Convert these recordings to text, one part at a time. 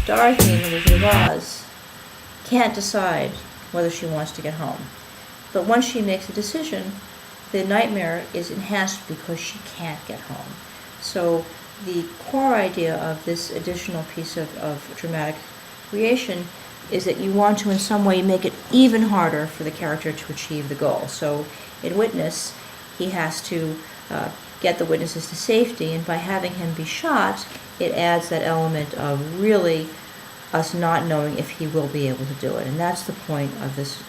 Dorothy in The Wizard of Oz can't decide whether she wants to get home. But once she makes a decision, the nightmare is enhanced because she can't get home. So the core idea of this additional piece of dramatic creation is that you want to in some way make it even harder for the character to achieve the goal. So in Witness, he has to get the witnesses to safety, and by having him be shot, it adds that element of really us not knowing if he will be able to do it. And that's the point of this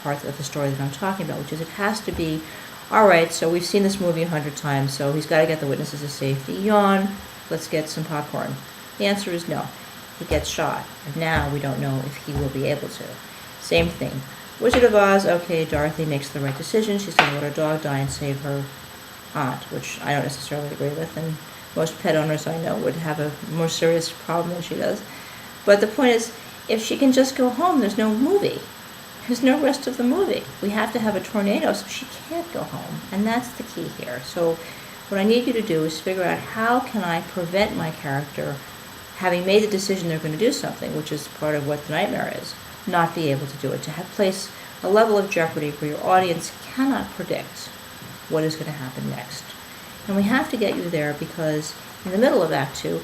part of the story that I'm talking about, which is it has to be, all right, so we've seen this movie 100 times, so he's got to get the witnesses to safety. Yawn, let's get some popcorn. The answer is no. He gets shot, and now we don't know if he will be able to. Same thing. Wizard of Oz, okay, Dorothy makes the right decision. She's going to let her dog die and save her aunt, which I don't necessarily agree with, and most pet owners I know would have a more serious problem than she does. But the point is, if she can just go home, there's no movie. There's no rest of the movie. We have to have a tornado, so she can't go home, and that's the key here. So what I need you to do is figure out how can I prevent my character, having made the decision they're going to do something, which is part of what the nightmare is, not be able to do it, to have place a level of jeopardy where your audience cannot predict what is going to happen next. And we have to get you there because in the middle of Act 2,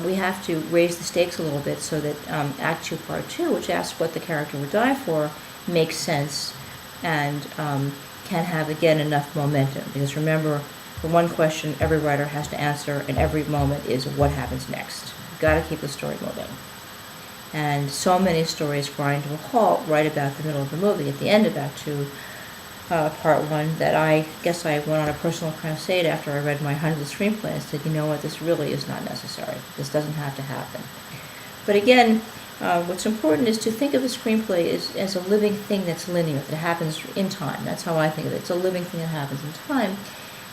we have to raise the stakes a little bit so that Act 2, Part 2, which asks what the character would die for, makes sense and can have, again, enough momentum. Because remember, the one question every writer has to answer in every moment is what happens next. You've got to keep the story moving. And so many stories grind to a halt right about the middle of the movie, at the end of Act 2, Part 1, that I guess I went on a personal crusade after I read my 100th screenplay and said, you know what, this really is not necessary. This doesn't have to happen. But again, what's important is to think of the screenplay as a living thing that's linear, that happens in time. That's how I think of it. It's a living thing that happens in time.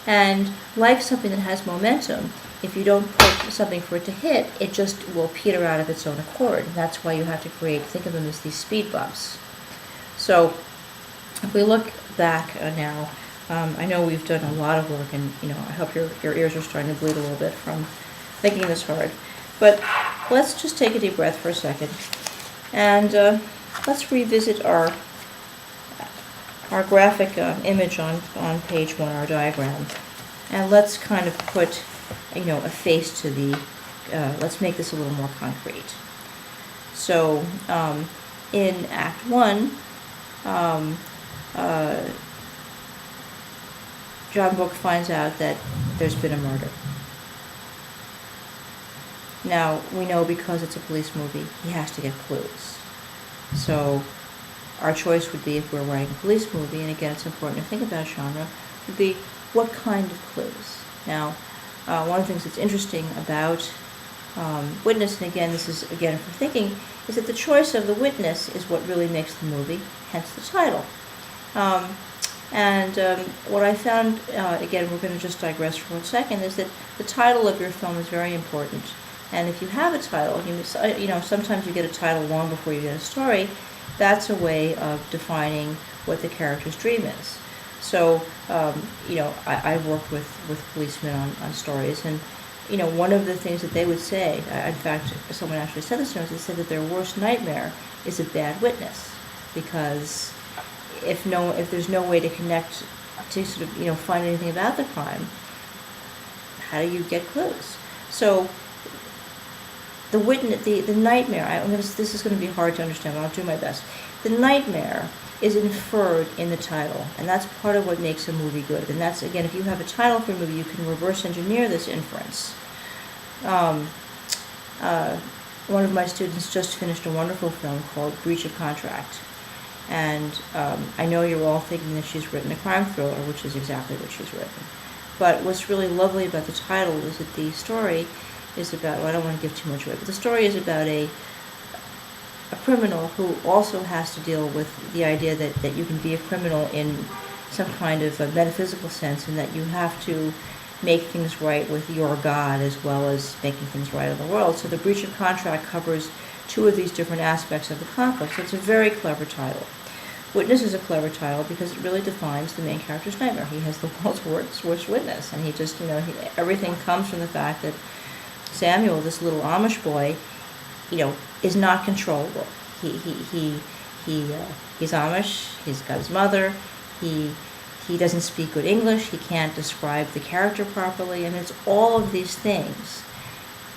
And like something that has momentum, if you don't put something for it to hit, it just will peter out of its own accord. And that's why you have to think of them as these speed bumps. So if we look back now, I know we've done a lot of work, and I hope your ears are starting to bleed a little bit from thinking this hard. But let's just take a deep breath for a second, and let's revisit our graphic image on page 1, our diagram, and let's kind of put a face to the. Let's make this a little more concrete. So in Act 1. John Book finds out that there's been a murder. Now, we know because it's a police movie, he has to get clues. So, our choice would be, if we're writing a police movie, and again, it's important to think about genre, would be what kind of clues. Now, one of the things that's interesting about Witness, and again, this is again for thinking, is that the choice of the witness is what really makes the movie, hence the title. What I found, again, we're going to just digress for 1 second, is that the title of your film is very important. And if you have a title, sometimes you get a title long before you get a story. That's a way of defining what the character's dream is. So, I work with policemen on stories, and one of the things that they would say, in fact, someone actually said this to me, they said that their worst nightmare is a bad witness, because if there's no way to connect to sort of find anything about the crime, how do you get clues? So the witness, the nightmare. This is going to be hard to understand, but I'll do my best. The nightmare is inferred in the title, and that's part of what makes a movie good. And that's, again, if you have a title for a movie, you can reverse engineer this inference. One of my students just finished a wonderful film called Breach of Contract. And I know you're all thinking that she's written a crime thriller, which is exactly what she's written. But what's really lovely about the title is that the story is about, well, I don't want to give too much away, but the story is about a criminal who also has to deal with the idea that you can be a criminal in some kind of a metaphysical sense, and that you have to make things right with your God as well as making things right in the world. So the Breach of Contract covers two of these different aspects of the conflict. So it's a very clever title. Witness is a clever title because it really defines the main character's nightmare. He has the world's worst witness, and he just, everything comes from the fact that Samuel, this little Amish boy, is not controllable. He's Amish. He's got his mother. He doesn't speak good English. He can't describe the character properly, and it's all of these things.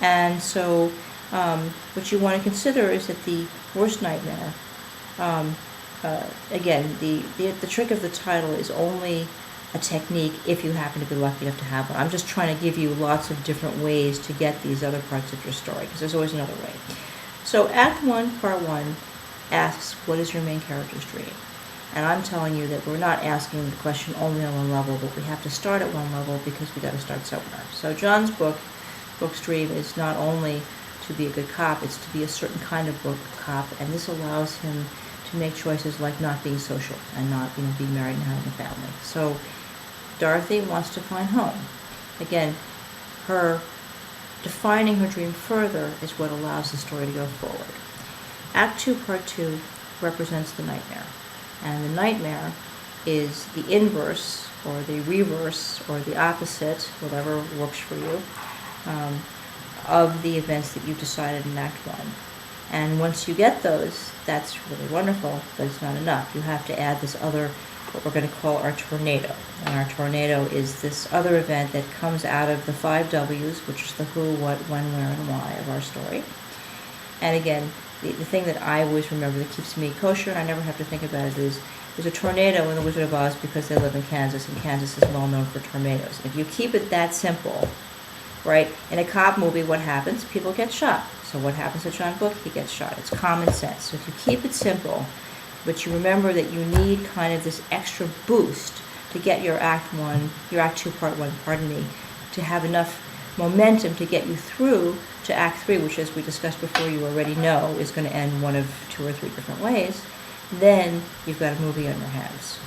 And so, what you want to consider is that the worst nightmare. Again, the trick of the title is only a technique if you happen to be lucky enough to have one. I'm just trying to give you lots of different ways to get these other parts of your story, because there's always another way. So Act 1, Part 1 asks, what is your main character's dream? And I'm telling you that we're not asking the question only on one level, but we have to start at one level because we got to start somewhere. So John's book's dream is not only to be a good cop, it's to be a certain kind of cop, and this allows him to make choices like not being social and not being married and having a family. So Dorothy wants to find home. Again, her defining her dream further is what allows the story to go forward. Act 2, Part 2 represents the nightmare. And the nightmare is the inverse, or the reverse, or the opposite, whatever works for you, of the events that you decided in Act 1. And once you get those, that's really wonderful, but it's not enough. You have to add this other, what we're going to call our tornado. And our tornado is this other event that comes out of the 5 W's, which is the who, what, when, where, and why of our story. And again, the thing that I always remember that keeps me kosher, and I never have to think about it, is there's a tornado in The Wizard of Oz because they live in Kansas, and Kansas is well known for tornadoes. If you keep it that simple, right, in a cop movie, what happens? People get shot. So what happens to John Book? He gets shot. It's common sense. So if you keep it simple, but you remember that you need kind of this extra boost to get your Act 2, Part 1, to have enough momentum to get you through to Act 3, which, as we discussed before, you already know is going to end one of 2 or 3 different ways, then you've got a movie on your hands.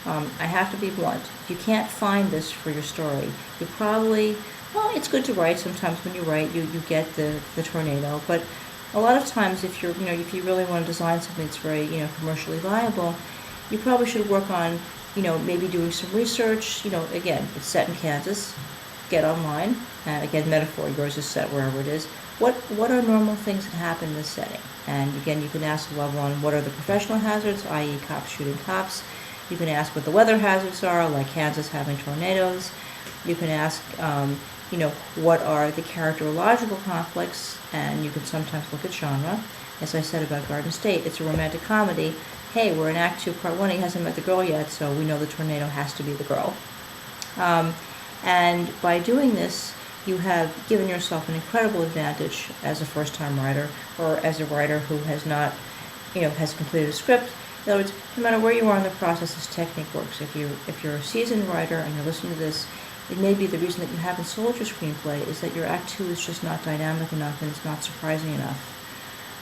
I have to be blunt. If you can't find this for your story, you probably, it's good to write. Sometimes when you write, you get the tornado, but a lot of times if if you really want to design something that's very, commercially viable, you probably should work on, maybe doing some research. Again, it's set in Kansas. Get online. Again, metaphor, yours is set wherever it is. What are normal things that happen in this setting? And again, you can ask level 1, what are the professional hazards, i.e. cops shooting cops. You can ask what the weather hazards are, like Kansas having tornadoes. You can ask, what are the characterological conflicts, and you can sometimes look at genre. As I said about Garden State, it's a romantic comedy. Hey, we're in Act 2, Part 1, he hasn't met the girl yet, so we know the tornado has to be the girl. And by doing this, you have given yourself an incredible advantage as a first-time writer, or as a writer who has not, has completed a script. In other words, no matter where you are in the process, this technique works. If you're a seasoned writer and you're listening to this, it may be the reason that you haven't sold your screenplay is that your Act 2 is just not dynamic enough and it's not surprising enough.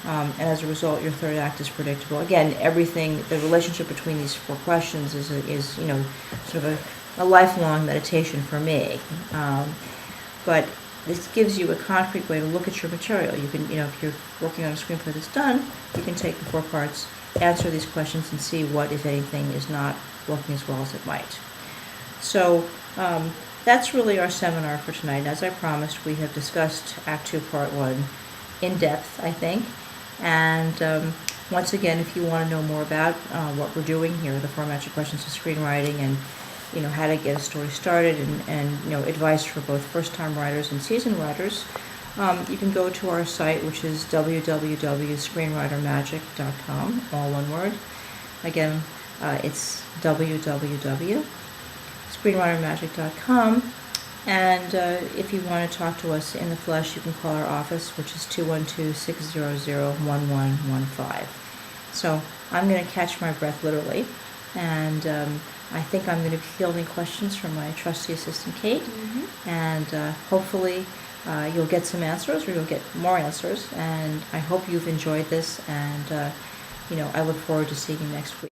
And as a result, your third act is predictable. Again, the relationship between these 4 questions is sort of a lifelong meditation for me. But this gives you a concrete way to look at your material. You can, if you're working on a screenplay that's done, you can take the 4 parts, answer these questions, and see what, if anything, is not working as well as it might. So that's really our seminar for tonight. As I promised, we have discussed Act 2, Part 1 in depth, I think. And once again, if you want to know more about what we're doing here, the 4 magic questions of screenwriting, and how to get a story started, and advice for both first-time writers and seasoned writers, you can go to our site, which is www.screenwritermagic.com, all one word. Again, it's www.screenwritermagic.com. And if you want to talk to us in the flesh, you can call our office, which is 212-600-1115. So I'm going to catch my breath literally, and I think I'm going to be fielding questions from my trusty assistant, Kate, and hopefully you'll get some answers, or you'll get more answers, and I hope you've enjoyed this, and I look forward to seeing you next week.